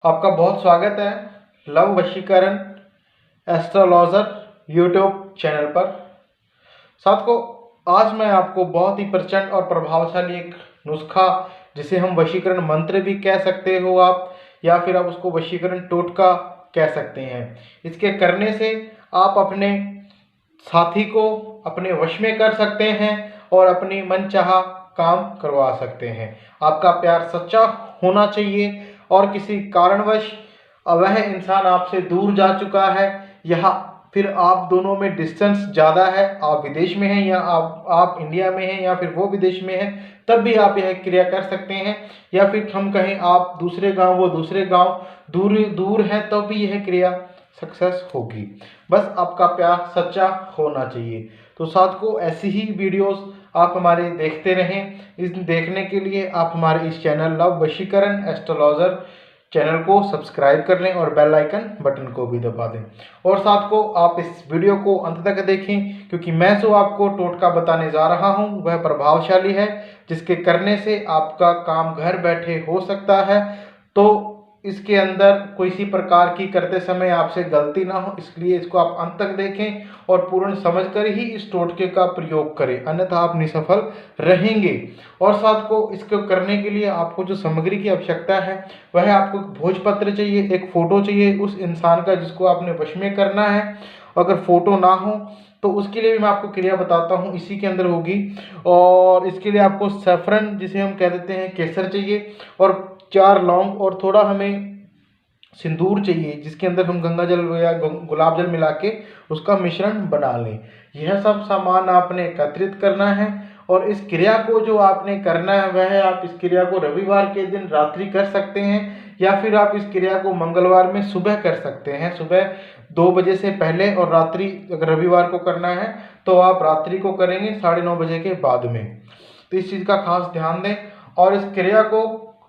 आपका बहुत स्वागत है लव वशीकरण एस्ट्रोलॉजर यूट्यूब चैनल पर। साथ को आज मैं आपको बहुत ही प्रचंड और प्रभावशाली एक नुस्खा, जिसे हम वशीकरण मंत्र भी कह सकते हो आप, या फिर आप उसको वशीकरण टोटका कह सकते हैं। इसके करने से आप अपने साथी को अपने वश में कर सकते हैं और अपनी मनचाहा काम करवा सकते हैं। आपका प्यार सच्चा होना चाहिए और किसी कारणवश वह इंसान आपसे दूर जा चुका है, या फिर आप दोनों में डिस्टेंस ज़्यादा है, आप विदेश में हैं या आप इंडिया में हैं या फिर वो विदेश में है, तब भी आप यह क्रिया कर सकते हैं। या फिर हम कहें आप दूसरे गांव वो दूसरे गांव दूर दूर है, तब भी यह क्रिया सक्सेस होगी। बस आपका प्यार सच्चा होना चाहिए। तो साथ को ऐसी ही वीडियोस आप हमारे देखते रहें। इस देखने के लिए आप हमारे इस चैनल लव वशीकरण एस्ट्रोलॉजर चैनल को सब्सक्राइब कर लें और बेल आइकन बटन को भी दबा दें। और साथ को आप इस वीडियो को अंत तक देखें, क्योंकि मैं जो आपको टोटका बताने जा रहा हूं वह प्रभावशाली है, जिसके करने से आपका काम घर बैठे हो सकता है। तो इसके अंदर किसी प्रकार की करते समय आपसे गलती ना हो, इसलिए इसको आप अंत तक देखें और पूर्ण समझकर ही इस टोटके का प्रयोग करें, अन्यथा आप निसफल रहेंगे। और साथ को इसको करने के लिए आपको जो सामग्री की आवश्यकता है वह आपको एक भोजपत्र चाहिए, एक फोटो चाहिए उस इंसान का जिसको आपने वश में करना है। अगर फोटो ना हो तो उसके लिए भी मैं आपको क्रिया बताता हूँ, इसी के अंदर होगी। और इसके लिए आपको सैफरन, जिसे हम कह देते हैं केसर, चाहिए और 4 लौंग और थोड़ा हमें सिंदूर चाहिए, जिसके अंदर हम गंगा जल या गुलाब जल मिला के उसका मिश्रण बना लें। यह सब सामान आपने एकत्रित करना है और इस क्रिया को जो आपने करना है वह आप इस क्रिया को रविवार के दिन रात्रि कर सकते हैं, या फिर आप इस क्रिया को मंगलवार में सुबह कर सकते हैं, सुबह 2 बजे से पहले। और रात्रि अगर रविवार को करना है तो आप रात्रि को करेंगे 9:30 बजे के बाद में। तो इस चीज़ का खास ध्यान दें। और इस क्रिया को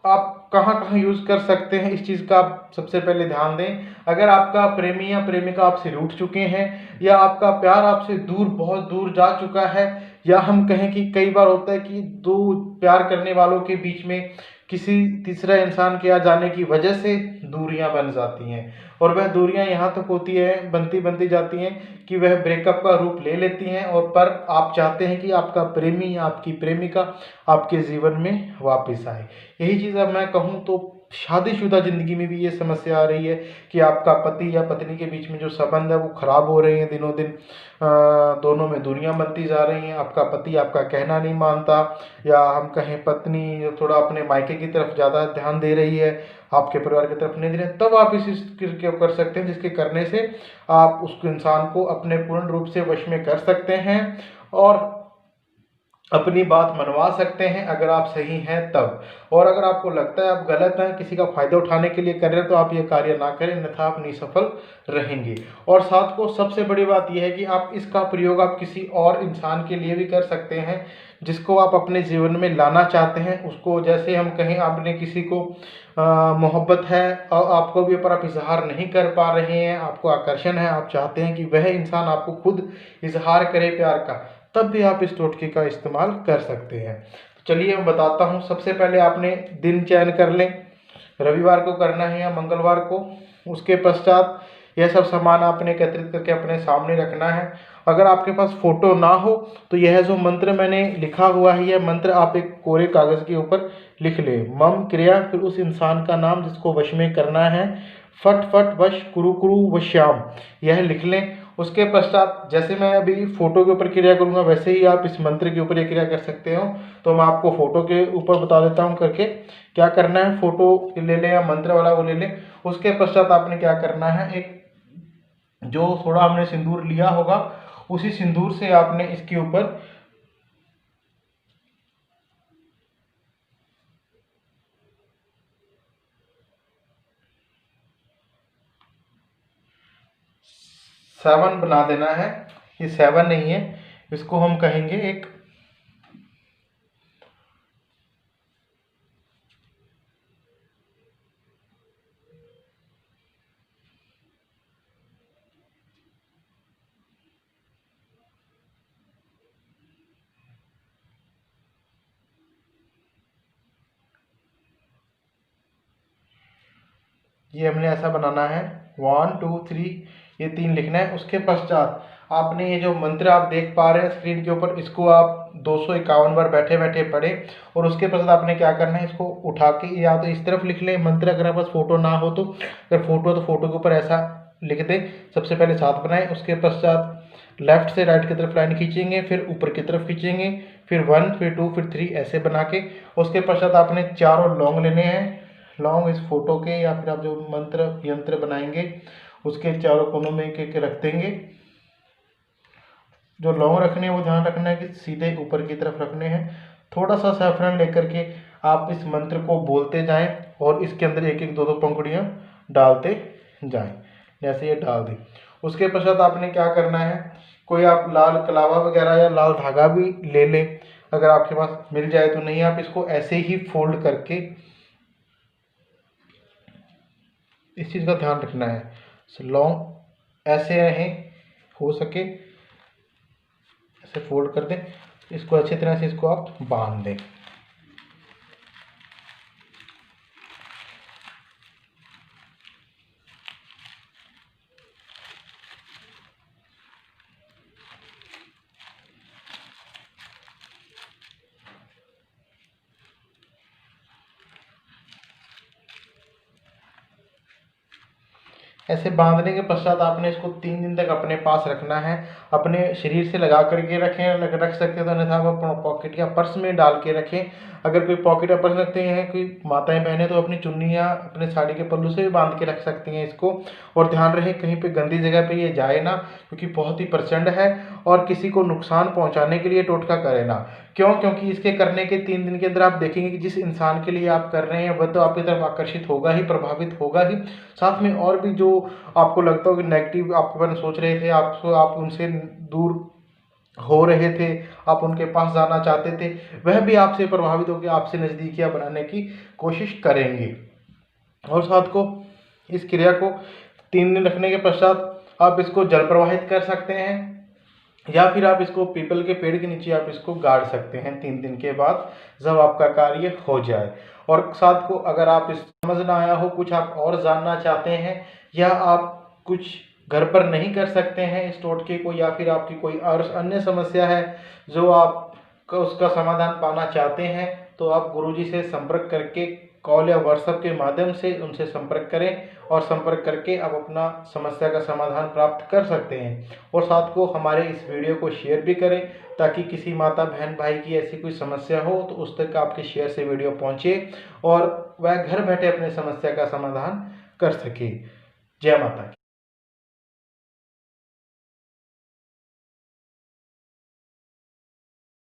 आप कहाँ कहाँ यूज़ कर सकते हैं, इस चीज़ का आप सबसे पहले ध्यान दें। अगर आपका प्रेमी या प्रेमिका आपसे रूठ चुके हैं, या आपका प्यार आपसे दूर बहुत दूर जा चुका है, या हम कहें कि कई बार होता है कि दो प्यार करने वालों के बीच में किसी तीसरा इंसान के आ जाने की वजह से दूरियां बन जाती हैं, और वह दूरियां यहाँ तक होती है, बनती बनती जाती हैं कि वह ब्रेकअप का रूप ले लेती हैं। और पर आप चाहते हैं कि आपका प्रेमी या आपकी प्रेमिका आपके जीवन में वापस आए। यही चीज़ अब मैं कहूँ तो शादीशुदा जिंदगी में भी ये समस्या आ रही है कि आपका पति या पत्नी के बीच में जो संबंध है वो खराब हो रहे हैं दिनों दिन। दोनों में दूरियां बनती जा रही हैं, आपका पति आपका कहना नहीं मानता, या हम कहें पत्नी थोड़ा अपने मायके की तरफ ज़्यादा ध्यान दे रही है, आपके परिवार की तरफ नहीं दे रहे, तब आप इस क्रिया कर सकते हैं, जिसके करने से आप उस इंसान को अपने पूर्ण रूप से वश में कर सकते हैं और अपनी बात मनवा सकते हैं, अगर आप सही हैं तब। और अगर आपको लगता है आप गलत हैं, किसी का फायदा उठाने के लिए कर रहे हैं, तो आप ये कार्य ना करें, अन्यथा आप निसफल रहेंगे। और साथ को सबसे बड़ी बात यह है कि आप इसका प्रयोग आप किसी और इंसान के लिए भी कर सकते हैं, जिसको आप अपने जीवन में लाना चाहते हैं उसको। जैसे हम कहें आपने किसी को मोहब्बत है और आपको भी पर आप इजहार नहीं कर पा रहे हैं, आपको आकर्षण है, आप चाहते हैं कि वह इंसान आपको खुद इजहार करे प्यार का, तब भी आप इस टोटके का इस्तेमाल कर सकते हैं। तो चलिए मैं बताता हूँ। सबसे पहले आपने दिन चयन कर लें, रविवार को करना है या मंगलवार को। उसके पश्चात यह सब सामान आपने एकत्रित करके अपने सामने रखना है। अगर आपके पास फोटो ना हो तो यह जो मंत्र मैंने लिखा हुआ है, यह मंत्र आप एक कोरे कागज के ऊपर लिख लें। मम क्रिया, फिर उस इंसान का नाम जिसको वश में करना है, फट फट वश कुरु कुरु वश्याम, यह लिख लें। उसके पश्चात जैसे मैं अभी फोटो के ऊपर क्रिया करूंगा वैसे ही आप इस मंत्र के ऊपर ये क्रिया कर सकते हो। तो मैं आपको फोटो के ऊपर बता देता हूँ करके क्या करना है। फोटो ले लें या मंत्र वाला वो ले लें। उसके पश्चात आपने क्या करना है, एक जो थोड़ा हमने सिंदूर लिया होगा उसी सिंदूर से आपने इसके ऊपर सेवन बना देना है। ये सेवन नहीं है, इसको हम कहेंगे एक ये हमने ऐसा बनाना है 1 2 3 ये 3 लिखना है। उसके पश्चात आपने ये जो मंत्र आप देख पा रहे हैं स्क्रीन के ऊपर, इसको आप 251 बार बैठे बैठे पढ़ें। और उसके पश्चात आपने क्या करना है, इसको उठा के या तो इस तरफ लिख लें मंत्र, अगर आपके पास फोटो ना हो तो, अगर फोटो तो फोटो के ऊपर ऐसा लिख दें। सबसे पहले 7 बनाएं, उसके पश्चात लेफ्ट से राइट की तरफ लाइन खींचेंगे, फिर ऊपर की तरफ खींचेंगे, फिर 1 फिर 2 फिर 3 ऐसे बना के। उसके पश्चात आपने चारों लौंग लेने हैं, लौंग इस फोटो के या फिर आप जो मंत्र यंत्र बनाएंगे उसके चारों कोनों में एक एक रख देंगे। जो लौंग रखने हैं वो ध्यान रखना है कि सीधे ऊपर की तरफ रखने हैं। थोड़ा सा सैफरन लेकर के आप इस मंत्र को बोलते जाएं और इसके अंदर एक एक दो दो पंखुड़ियाँ डालते जाएं। जैसे ये डाल दी, उसके पश्चात आपने क्या करना है, कोई आप लाल कलावा वगैरह या लाल धागा भी ले लें, अगर आपके पास मिल जाए तो। नहीं, आप इसको ऐसे ही फोल्ड करके, इस चीज़ का ध्यान रखना है लौंग ऐसे रहें, हो सके ऐसे फोल्ड कर दें, इसको अच्छी तरह से इसको आप बांध दें। ऐसे बांधने के पश्चात आपने इसको 3 दिन तक अपने पास रखना है। अपने शरीर से लगा करके रखें, रख सकते हैं तो, अन्यथा आप अपना पॉकेट या पर्स में डाल के रखें। अगर कोई पॉकेट या पर्स रखते हैं, कोई माताएं बहनें, तो अपनी चुन्नी या अपने साड़ी के पल्लू से भी बांध के रख सकती हैं इसको। और ध्यान रहे कहीं पे गंदी जगह पे ये जाए ना, क्योंकि बहुत ही प्रचंड है और किसी को नुकसान पहुंचाने के लिए टोटका करे ना। क्यों? क्योंकि इसके करने के 3 दिन के अंदर आप देखेंगे कि जिस इंसान के लिए आप कर रहे हैं वह तो आपकी तरफ आकर्षित होगा ही, प्रभावित होगा ही। साथ में और भी जो आपको लगता हो कि नेगेटिव आपके बारे में सोच रहे थे, आप उनसे दूर हो रहे थे, आप उनके पास जाना चाहते थे, वह भी आपसे प्रभावित होकर आपसे नज़दीकियां बनाने की कोशिश करेंगे। और साथ को इस क्रिया को 3 दिन रखने के पश्चात आप इसको जल प्रवाहित कर सकते हैं या फिर आप इसको पीपल के पेड़ के नीचे आप इसको गाड़ सकते हैं 3 दिन के बाद, जब आपका कार्य हो जाए। और साथ को अगर आप इस समझ ना आया हो, कुछ आप और जानना चाहते हैं या आप कुछ घर पर नहीं कर सकते हैं इस टोटके को, या फिर आपकी कोई और अन्य समस्या है जो आप उसका समाधान पाना चाहते हैं, तो आप गुरुजी से संपर्क करके कॉल या व्हाट्सएप के माध्यम से उनसे संपर्क करें और संपर्क करके आप अपना समस्या का समाधान प्राप्त कर सकते हैं। और साथ को हमारे इस वीडियो को शेयर भी करें, ताकि किसी माता बहन भाई की ऐसी कोई समस्या हो तो उस तक आपके शेयर से वीडियो पहुंचे और वह घर बैठे अपनी समस्या का समाधान कर सके। जय माता की।